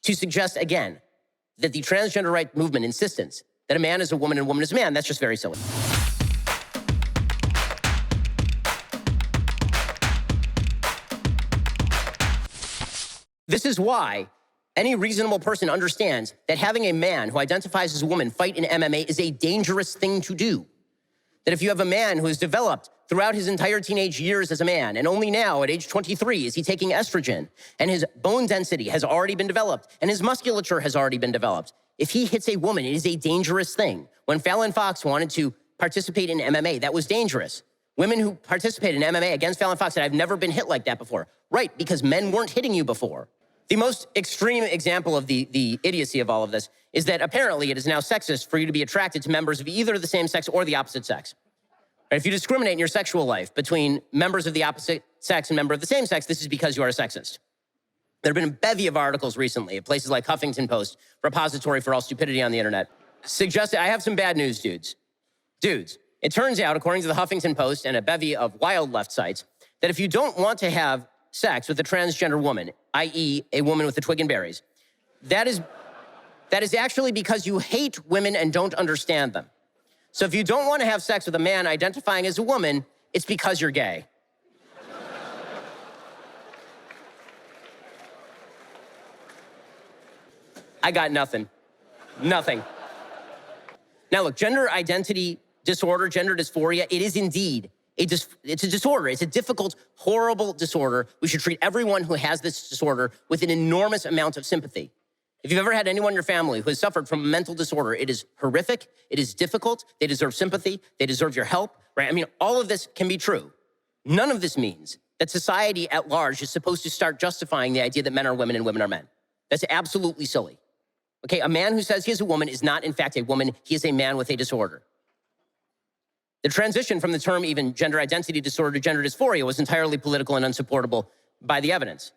To suggest, again, that the transgender right movement insistence that a man is a woman and a woman is a man, that's just very silly. This is why any reasonable person understands that having a man who identifies as a woman fight in MMA is a dangerous thing to do. That if you have a man who has developed throughout his entire teenage years as a man, and only now at age 23 is he taking estrogen, and his bone density has already been developed, and his musculature has already been developed, if he hits a woman, it is a dangerous thing. When Fallon Fox wanted to participate in MMA, that was dangerous. Women who participated in MMA against Fallon Fox said, I've never been hit like that before. Right, because men weren't hitting you before. The most extreme example of the idiocy of all of this is that apparently it is now sexist for you to be attracted to members of either the same sex or the opposite sex. Right? If you discriminate in your sexual life between members of the opposite sex and members of the same sex, this is because you are a sexist. There have been a bevy of articles recently at places like Huffington Post, repository for all stupidity on the internet, suggesting, I have some bad news, dudes. Dudes, it turns out, according to the Huffington Post and a bevy of wild left sites, that if you don't want to have sex with a transgender woman, i.e. a woman with the twig and berries, that is actually because you hate women and don't understand them. So if you don't want to have sex with a man identifying as a woman, it's because you're gay. I got nothing. Nothing. Now look, gender identity disorder, gender dysphoria, it is indeed it's a disorder. It's a difficult, horrible disorder. We should treat everyone who has this disorder with an enormous amount of sympathy. If you've ever had anyone in your family who has suffered from a mental disorder, it is horrific, it is difficult, they deserve sympathy, they deserve your help, right? I mean, all of this can be true. None of this means that society at large is supposed to start justifying the idea that men are women and women are men. That's absolutely silly. Okay, a man who says he is a woman is not, in fact, a woman. He is a man with a disorder. The transition from the term even gender identity disorder to gender dysphoria was entirely political and unsupportable by the evidence.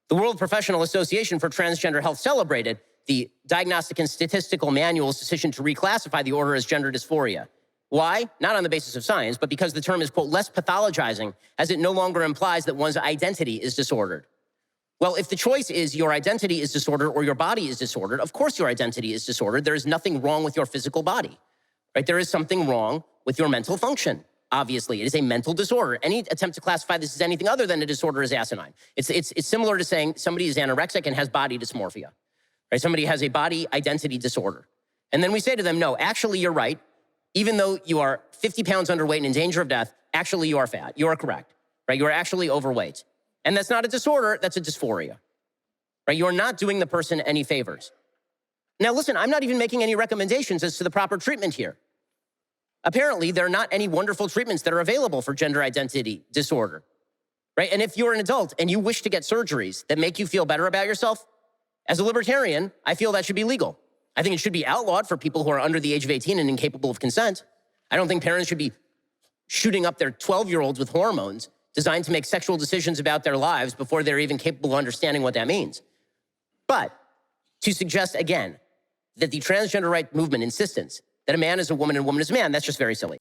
The World Professional Association for Transgender Health celebrated the Diagnostic and Statistical Manual's decision to reclassify the order as gender dysphoria. Why? Not on the basis of science, but because the term is, quote, less pathologizing, as it no longer implies that one's identity is disordered. Well, if the choice is your identity is disordered or your body is disordered, of course your identity is disordered. There is nothing wrong with your physical body, right? There is something wrong with your mental function. Obviously, it is a mental disorder. Any attempt to classify this as anything other than a disorder is asinine. It's similar to saying somebody is anorexic and has body dysmorphia, right? Somebody has a body identity disorder. And then we say to them, no, actually, you're right. Even though you are 50 pounds underweight and in danger of death, actually, you are fat. You are correct, right? You are actually overweight. And that's not a disorder, that's a dysphoria, right? You're not doing the person any favors. Now, listen, I'm not even making any recommendations as to the proper treatment here. Apparently, there are not any wonderful treatments that are available for gender identity disorder, right? And if you're an adult and you wish to get surgeries that make you feel better about yourself, as a libertarian, I feel that should be legal. I think it should be outlawed for people who are under the age of 18 and incapable of consent. I don't think parents should be shooting up their 12-year-olds with hormones designed to make sexual decisions about their lives before they're even capable of understanding what that means. But to suggest, again, that the transgender right movement insistence that a man is a woman and a woman is a man, that's just very silly.